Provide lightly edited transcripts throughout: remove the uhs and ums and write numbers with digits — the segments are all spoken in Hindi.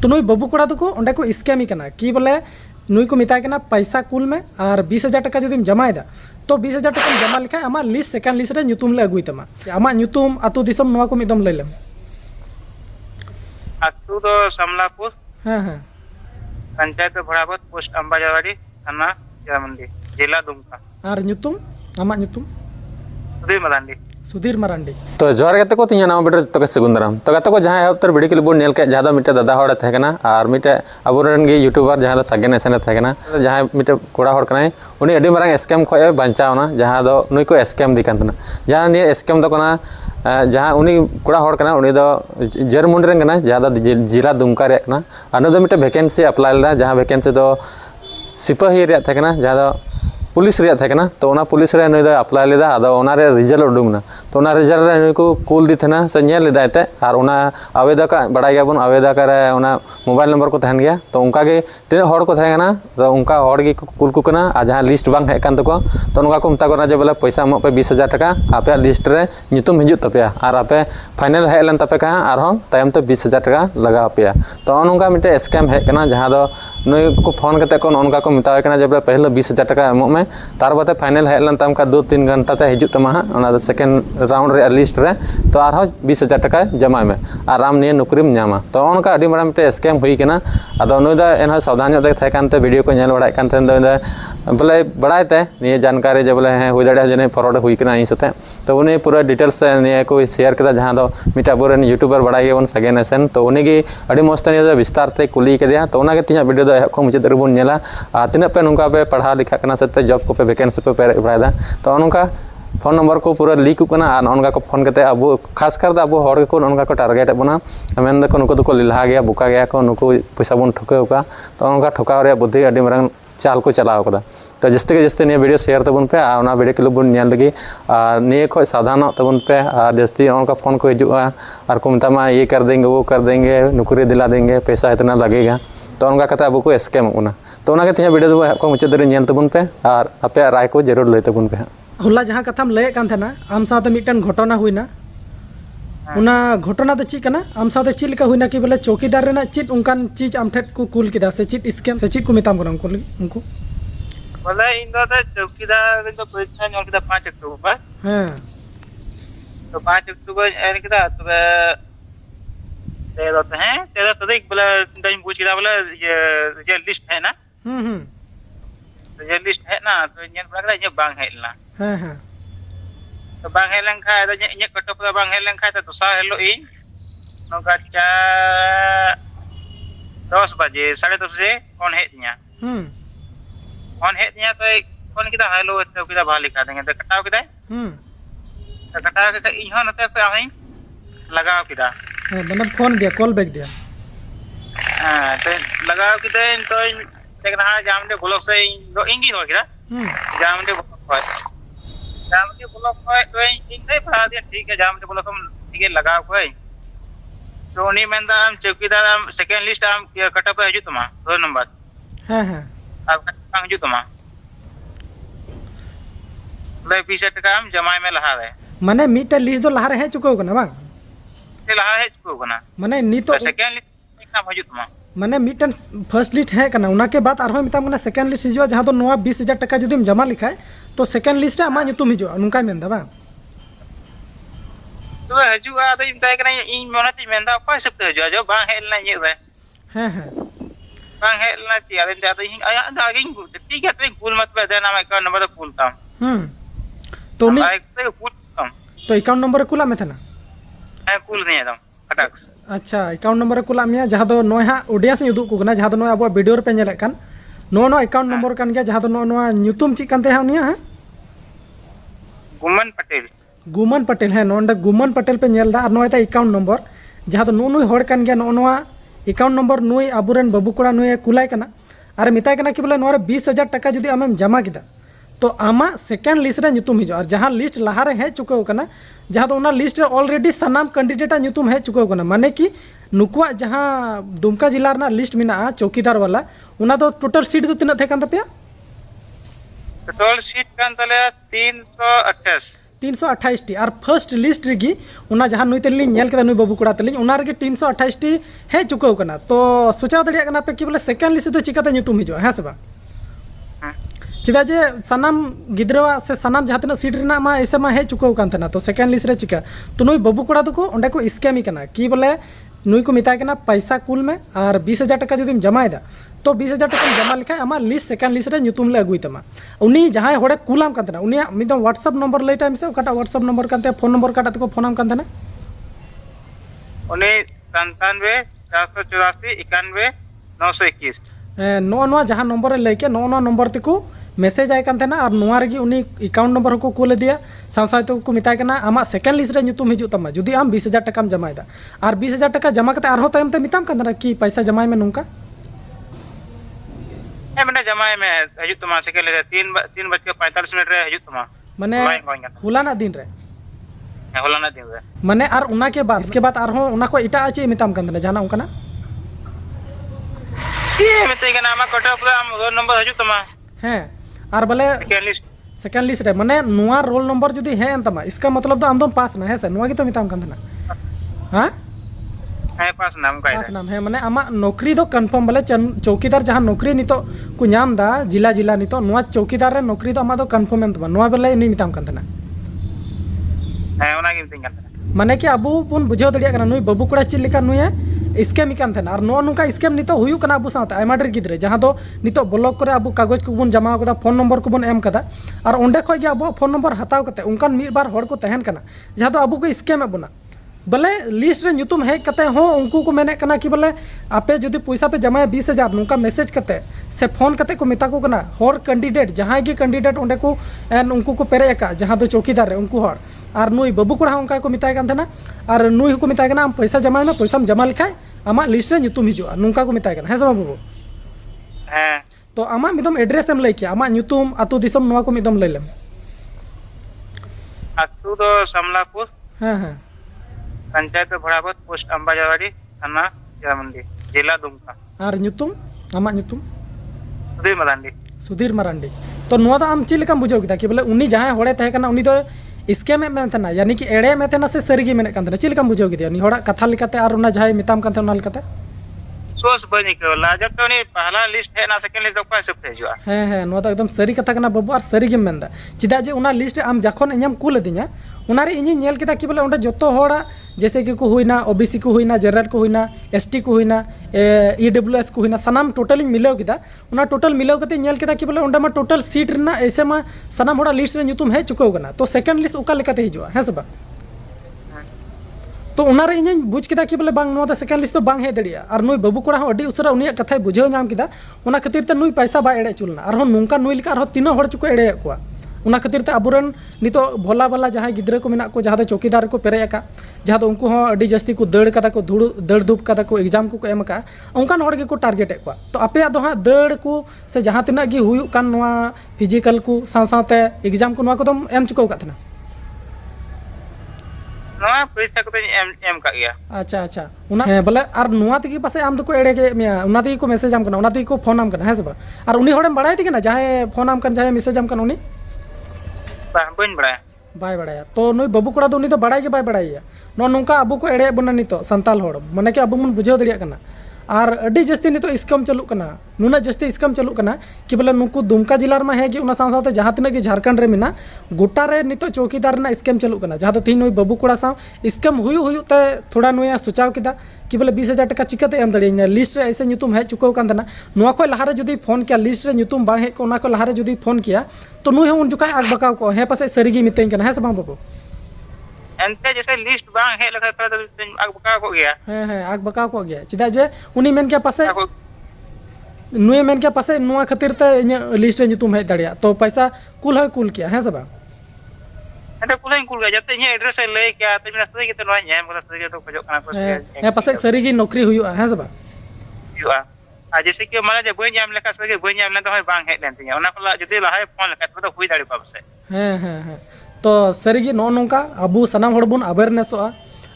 तो नुई बाबू कोड़ा तो को ओंडे को स्कैमी कना कि बोले नुई को मिताय कना पैसा कुल में और 20,000 टका जदि जमाएदा तो 20,000 टका जमा लेखा आमा लिस्ट सेकेंड लिस्ट रे ᱧᱩᱛᱩᱢ ले अगुई तमा आमा ᱧᱩᱛᱩम अतु दिसम नोवा को मिदम लैलम अतु दो समलापुर हां हां पंचायत भड़ावत पोस्ट अंबाजावाड़ी थाना जामंडी जिला दुमका और ᱧᱩᱛᱩम आमा ᱧᱩᱛᱩम सुधीर मरांडी तो जोर गते को तीन नाम बेटर तो के सगुंदराम तो गते को जहां हफ्तर वीडियो क्लिप बोल नेल के जहां मिटे दादा होड़ थे कना और मिटे अबोरन गे यूट्यूबर जहां सगेन एसन थे कना जहां मिटे कोड़ा होड़ कना उनी अडी मारंग स्कैम खय बांचावना जहां दो नुई को स्कैम दिकान तना जहां ने स्कैम दो कना जहां उनी कोड़ा होड़ कना उनी दो जरमुंड रेन कना जहां दो जिला दुमका रे कना अनु दो मिटे वैकेंसी अप्लाई लेदा जहां वैकेंसी दो सिपाही रे थे कना जहां दो पुलिस रे थे कना तो ओना पुलिस रे नुई अप्लाई लेदा आदो ओना रे रिजल्ट उडुंगना तो ओना रिजल्ट रे नुई को कूल दी थेना से नेल लेदा एते और ओना आवेदक बड़ाई गयाबन आवेदक रे ओना मोबाइल नंबर को तहन गया तो उनका गे तीन होड़ को थे कना तो उनका होड़ गे कूल को कना आ जहां लिस्ट बांग हे कान तको तो उनका को मता कना जे बोले पैसा एमो पे 20,000 टका आपे लिस्ट रे ᱧᱩᱛᱩᱢ हिजुत तपेया और आपे फाइनल हे लन तपे का और हम तायम तो 20,000 टका लगा पेया तो उनका मिटे स्कैम हे कना जहां दो नुई को फोन करते को उनका को मितावे कना जे पहले 20,000 टका एमो में तार बाते फाइनल हे लन तम का 2-3 घंटा ते हिजुत तमा ओना दो सेकंड राउंड रे लिस्ट रे तो आर 20,000 टका जमा में और आम निये नौकरीम न्यामा तो उनका अडी मारा मिटे स्कैम हुई कना अदो नुई दा एन सावधान दे थे कानते वीडियो को नेल बड़ाय कान थे बोले बड़ाय ते निये जानकारी जे बोले हे हुई दाड़े जने फरॉड हुई कना इ सते तो उनी पूरा डिटेल्स निये को शेयर कदा जहां दो मिटा बोरन यूट्यूबर बड़ाय गेवन सगेन एसन तो उनी गे अडी मस्त निये विस्तार ते कुली के दिया तो उना गे तिया वीडियो दो को मुझे दरबुन नेला तिना पे नुका पे पढ़ा लिखा कना सते जॉब को पे वैकेंसी पे पेरे बड़ायदा तो उनका फोन नंबर को पूरा लीक कना और उनका को फोन करते अब खास कर अब होड़ को उनका को टारगेट बना मेन दको नुको दको लिलहा गया बुका गया को नुको पैसा बन ठुकाव का तो उनका ठुकाव रे बुद्धि अडी मरंग चाल को चलाव कदा तो जस्ते के जस्ते ने वीडियो शेयर तबन पे आ वीडियो क्लिप बन नेल लगी और निये खो सावधान तबन पे और जस्ती उनका फोन को हिजुआ और को मतामा ये कर देंगे वो कर देंगे नौकरी दिला देंगे पैसा इतना लगेगा तो उनका कथा अब को स्कैम होना तो उनका तीन वीडियो दो को मुचाद रे नेल तबन पे और आपे राय को जरूर लय तबन पे होला जहां कथाम लय कान थना आम साथे मिटन घटना हुईना उना घटना तो ची कना आम साथे ची लेका हुईना कि बोले चौकीदार रेना चिट उनकान चीज आम ठेट को कूल किदा से चिट स्कैम से चिट को मिताम कोन उनको बोले इन दो चौकीदार तो परीक्षा नोल किदा 5 अक्टूबर हां तो 5 अक्टूबर एन किदा तो तेरा तो है तेरा तो देख बोले टाइम पूछ किदा बोले ये लिस्ट है ना तो ये लिस्ट है ना तो इन बड़ा ये बांग है ना हां हां तो बांग है लंखा तो ये कटप बांग है लंखा तो दूसरा हेलो इन नोका 10 बजे 10:30 बजे कौन है दिया कौन है दिया तो कौन किदा हेलो तो किदा भा लिखा देंगे तो कटाव किदा तो कटाव के इन हो नते पे आई लगाव किदा मतलब फोन दिया कॉल बैक दिया हां तो लगाव किदा तो देखना जामडे ब्लॉक से इंगी हो किदा जामडे ब्लॉक तो इन से भरा दिया ठीक है जामडे ब्लॉक हम ठीक है लगाव कोई तो उनी मेंदा हम चौकीदार हम सेकंड लिस्ट हम कटा पे हजू तमा 2 नंबर हां हां अब हजू तमा ले 20,000 टका हम जमा में लहा दे माने मीटर लिस्ट दो लहा रे है चुको कना बा ते लहा है चुको कना माने नी तो सेकंड लिस्ट नाम हजू तमा माने मीटन फर्स्ट लिस्ट है कना उना के बाद आरो मिताम कना सेकंड लिस्ट हिजुआ जहां तो नोआ 20,000 टका जदिम जमा लिखाय तो सेकंड लिस्ट रे आमा ᱧᱩᱛᱩᱢ हिजुआ उनका मेंदा बा तो हजुआ तो इन ताय कना इन मोनाती मेंदा पाय सब हजुआ जो बांग हेलना ये बे हां हां बांग हेलना ती आरे दा तो इन आया आगे ठीक है तो कूल मत पे देना मैं का नंबर कूल ता तो नी तो अकाउंट नंबर कुला में थना है कूल नहीं एकदम अटैक्स अच्छा अकाउंट नंबर कुला में जहां दो नोय हा ओडिया से उदुक को कना जहां दो नोय अब वीडियो रे पे नेले कान नो अकाउंट नंबर कान गया जहां दो नो ᱧᱩᱛᱩᱢ ची कानते हानिया है गुमन पटेल है नोंडा गुमन पटेल पे नेल दा और नोय ता अकाउंट नंबर जहां दो नो होड़ कान गया नो अकाउंट नंबर नुई अबुरन बाबू कोड़ा नुई कुलाय कना और मिताय कना कि बोले नो 20,000 टका जदि आमेम जमा किदा तो आमा सेकेंड लिस्ट रे ᱧᱩᱛᱩᱢ हिजो और जहां लिस्ट लहा रे है चुको कना जहां तो उना लिस्ट रे ऑलरेडी सनाम कैंडिडेट ᱧᱩᱛᱩᱢ है चुको कना माने कि नुकुआ जहां दुमका जिला रे लिस्ट मिना चौकीदार वाला उना दो टोटल सीट दो तिना थे कान तपया टोटल सीट कान तले 328 328 टी और फर्स्ट लिस्ट रेगी उना जहां नुई तेली नेल केदा नुई बाबू कोड़ा तेली उना रेगी 328 टी हे चुकाव कना तो सोचा दड़िया कना पे कि बोले सेकेंड लिस्ट तो चिकाते ᱧᱩᱛᱩᱢ हिजुआ है से बा चिदा जे सनाम गिद्रवा से सनाम जहां तना सीट रेना मा ऐसे मा हे चुकाव कान तना तो सेकेंड लिस्ट रे चिका तो नुई बाबू कोड़ा दको ओंडे को स्कैम ही कना कि बोले नुई को मिताय कना पैसा कुल में और 20,000 टका जदि जमायदा तो 20,000 टका जमा लिखा आमा लिस्ट सेकेंड लिस्ट रे ᱧᱩᱛᱩᱢ ले अगुई तमा उनी जहां होड़े कुलाम कान तना उनी मिदम व्हाट्सएप नंबर लई टाइम से ओकाटा व्हाट्सएप नंबर कानते फोन नंबर काटा तको फोनम कान तना उनी 97 484 91 921 नो जहां नंबर रे लेके नो नंबर तको मैसेज आय कान तना और नोआ रेगी उनी अकाउंट नंबर को कोल दिया साथ को मिताय कना आमा सेकेंड लिस्ट रे ᱧᱩᱛᱩᱢ हिजु तमा जुदी आम 20,000 टकाम जमायदा और 20,000 टका जमा कते आरो तायम ते मिताम कान तना कि पैसा जमाय में नुंका मैंने जमाए में हजू तुमा सेकेंड लिस्ट 3:45 रे हजू तुमा माने हुलाना दिन रे होलाना दिन रे माने और उना के बाद इसके बाद आरो उना को इटा आचे मिताम कान तना जाना उनका ना सी मिते कना आमा कोटा पूरा रोल नंबर हजू तुमा हैं और बोले सेकेंड लिस्ट रे माने नुआ रोल नंबर जुदी है तमा इसका मतलब तो आमदम पास ना है से नुआ की तो मिताम कान तना हां है पास नाम है माने आमा नौकरी दो कंफर्म बोले चौकीदार जहां नौकरी नितो को नाम दा जिला नितो नुआ चौकीदार रे नौकरी दो आमा दो कंफर्म तमा नुआ बोले नी मिताम कान तना है ओना की मितिंग कान माने कि अबू बुन बुझाव दड़िया कना नुई बाबू कोड़ा चिल लेका नुई स्कैम कान थना और नो नुका स्कैम नितो हुयु कना अबू साथ आयमा डर गिद्रे जहां दो नितो ब्लॉक करे अबू कागज को बुन जमा कदा फोन नंबर को बुन एम कदा और ओंडे खय गे अबू फोन नंबर हताव कते उनकान मी बार हड़ को तहन कना जहां दो अबू को स्कैम बुना बोले लिस्ट रे ᱧᱩᱛᱩᱢ हेज कते हो उनको को मेने कना कि बोले आपे जदि पैसा पे जमाए 20,000 नुका मैसेज कते से फोन कते को मिता को कना हर कैंडिडेट जहां गे कैंडिडेट ओंडे को एन उनको को पेरे का जहां दो चौकीदार रे उनको हर और नुई बाबू कोड़ा उनका को मिताय कान थना और नुई को मिताय कना हम पैसा जमाए में पैसा जमा लिखाय आमा लिस्ट रे ᱧᱩᱛᱩᱢ हिजुआ नुका को मिताय कना है सब बाबू है तो आमा मिदम एड्रेस एम लई किया आमा ᱧᱩᱛᱩᱢ अतु दिसम नुआ को मिदम लई लेम अतु दो समलापुर हां पंचायत भड़ावत पोस्ट अंबाजावाड़ी थाना जामंडी जिला दुमका और ᱧᱩᱛᱩᱢ आमा ᱧᱩᱛᱩम सुधीर मरांडी तो नुआ तो आम चिल कम बुझाव किदा कि बोले उनी जहां होड़े तहे कना उनी दो स्कैम में थना यानी कि एड़े में थना से सरीगी में कान थना चिल कम बुझाव किदा उनी होड़ा कथा लिकाते और उना जहां मिताम कान थना लिकाते सोस बनी केवला जब तो उनी पहला लिस्ट है ना सेकंड लिस्ट को सब भेजुआ है नुआ तो एकदम सरी कथा कना बाबू और सरीगी मेंदा चिदा जे उना लिस्ट आम जखन इᱧam कुल दिया उनारे इᱧ नेल किदा कि बोले उंडा जतो होड़ा जैसे कि को हुईना ओबीसी को हुईना जनरल को हुईना एसटी को हुईना ईडब्ल्यूएस को हुईना सनाम टोटल इन मिलाव किदा उना टोटल मिलाव कते नेल किदा कि बोले उंडा मा टोटल सीट रना ऐसे मा सनाम होड़ा लिस्ट रे ᱧᱩᱛᱩᱢ हे चुकाव कना तो सेकंड लिस्ट उका लेकाते हिजुआ है सबा तो उनारे इᱧ बुझ किदा कि बोले बांग नो द सेकंड लिस्ट तो बांग हे दड़िया और नुई बाबू कोड़ा हो अडी उसरा उनिया कथाय बुझाव नाम किदा उना खातिर ते नुई पैसा बा एड़े चुलना और हो नुंका नुई लिका और तीनो हड़ चुको एड़े कोआ उना खातिर ते अबुरन नितो भोला भला जहां गिद्रे को मिना को जहां दो चौकीदार को पेरे का जहां दो उनको हो अडी जस्ती को दड़ कदा को दड़ धूप कदा को एग्जाम को एम का उनकान हड़ के को टारगेट को तो आपे दो हां दड़ को से जहां तना गी हुयु कान नवा फिजिकल को साथ एग्जाम को नवा को तुम एम चुकाव कातना नवा पैसा को एम का गया अच्छा उना बोले और नुआ तकी पासे आम दको एड़े के मिया उना तकी को मैसेज आम कना उना तकी को फोन आम कना है सब और उनी होड़े बड़ाई थी ना जहां फोन आम कन जहां मैसेज आम कन उनी बन बड़ा बाय बड़ाया तो नुई बाबू कोड़ा तो उनी तो बड़ाई के बाय बड़ाइया नो नुका अबू को एड़े बना नितो संताल होड़ माने कि अबू मन बुझाव दरिया कना और अडी जस्ती नितो स्कैम चलु कना नुना जस्ती स्कैम चलु कना कि बोले नुकु दुमका जिला मा है कि उना साथ जहां तना कि झारखंड रे मिना गोटा रे नितो चौकीदार ना स्कैम चलु कना जहां तो तीन नुई बाबू कोड़ा सा स्कैम हुयु ते थोड़ा नुया सुचाव किदा कि बोले 20,000 टका चिकाते एम दड़िया लिस्ट रे ऐसे ᱧᱩᱛᱩᱢ है चुकाव कान तना नुआ को लहारे जुदी फोन किया लिस्ट रे ᱧᱩᱛᱩᱢ बांग है को उना को लहारे जुदी फोन किया तो नुई उन जुका आग बकाव को है पासे सरीगी मितें कना है सब बाबू एनते जैसे लिस्ट बांग है लगा तो आग बकाव को गया है आग बकाव को गया चिदा जे उनी मेन के पासे नुए मेन के पासे नुआ खातिर ते लिस्ट रे ᱧᱩᱛᱩᱢ है दड़िया तो पैसा कुल किया है सब एते कुल गया जते ये एड्रेस ले क्या ते मेरा सही के तो नवा ᱧᱮᱢ बोला सही तो खजो काना कुछ है पासे सरीगी नौकरी हुआ है सब हुआ आ जैसे कि माने जे बई ᱧᱮᱢ लेका सही बई ᱧᱮᱢ ले तो बांग है लेन तिया उना को जदी लहाय फोन लेका तो हुई दाड़ी पाबसे है तो सरीगी नो नोंका अबू सनाम हड़बुन अवेयरनेस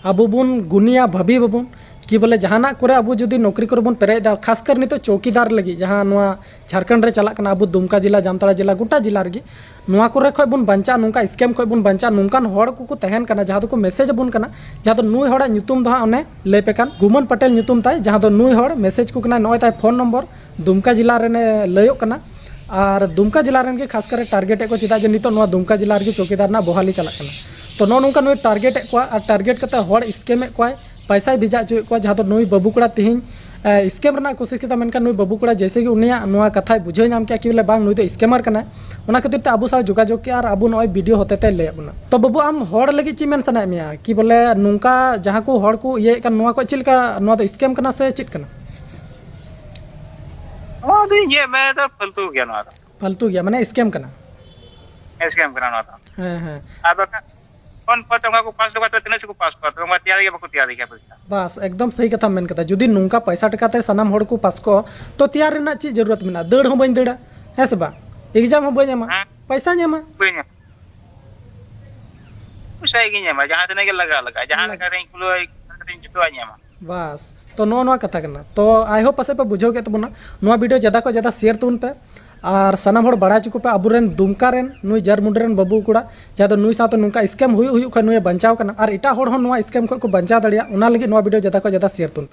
अबू बुन गुनिया भाभी बाबुन कि बोले जहाना करे अब जुदी नौकरी करे बन पेरेदा खासकर नितो चौकीदार लगी जहाँ नोआ झारखंड रे चला कना अब दुमका जिला जामताड़ा जिला गोटा जिला रगी नोआ करे खय बन बंचा नुका स्कैम खय बन बंचा नुकान हड़ को तहन कना जहाँ दो को मैसेज बन कना जहाँ दो नुई हड़ा ᱧᱩᱛᱩᱢ दो ᱚᱱᱮ ᱞᱟᱹᱭ ᱯᱮᱠᱟᱱ गुमन पटेल ᱧᱩᱛᱩᱢ ताय जहाँ दो नुई हड़ मैसेज को कना नोय ताय फोन नंबर दुमका जिला रे लयोक कना और दुमका जिला रे खासकर टारगेट को चेदा जे नितो नोआ दुमका जिला रे चौकीदार ना बहाली चला कना तो नोका नुई टारगेट को और टारगेट करते हड़ स्कैम को पैसा भेजा चुके जहाँ नुई बाबू कड़ा तेहन स्कैम रना कोशिश किया मेनका नुई बाबू कड़ा जैसे कि उनिया नुआ कथा बुझे नाम किया कि बोले बांग नुई तो स्कैमर कना ओना खातिर ते आबू सा जोगाजोग के और आबू नय वीडियो होते ते ले बुना तो बाबू आम हड़ लगी ची मेन सना मिया कि बोले नुका जहाँ को हड़ को ये का नुआ को चिलका नुआ तो स्कैम कना से चित कना ओ दी ये मैं तो फालतू गया ना फालतू गया माने स्कैम कना ना था हां हां अब कौन पता को पास लगा तो तिने से को पास कर तो मैं तैयार बको तैयार क्या पैसा बस एकदम सही कथा मेन कथा जुदी नुका पैसा टका ते सनाम हड़ को पास को तो तैयार रना ची जरूरत मेना दड़ हो बन दड़ा है से बा एग्जाम हो बन पैसा ᱧᱟᱢᱟ पैसा ही ᱧᱟᱢᱟ जहां तने के लगा जहां लगा रे कुलो रे जितो ᱧᱟᱢᱟ बस तो नो कथा करना तो आई होप पासे पे बुझो के तबना नो वीडियो ज्यादा को ज्यादा शेयर तुन पे और सनाम हड़ बड़ा चुको पे अबुरेन दुमका रेन नुई जरमुंडरेन बाबू कुड़ा जहाँ नुई साथ नुका स्कैम हुई खा नुई बचाव कना और इटा हड़ हो नुआ स्कैम को बचाव दड़िया उना लगी नो वीडियो ज्यादा को ज्यादा शेयर तुन पे।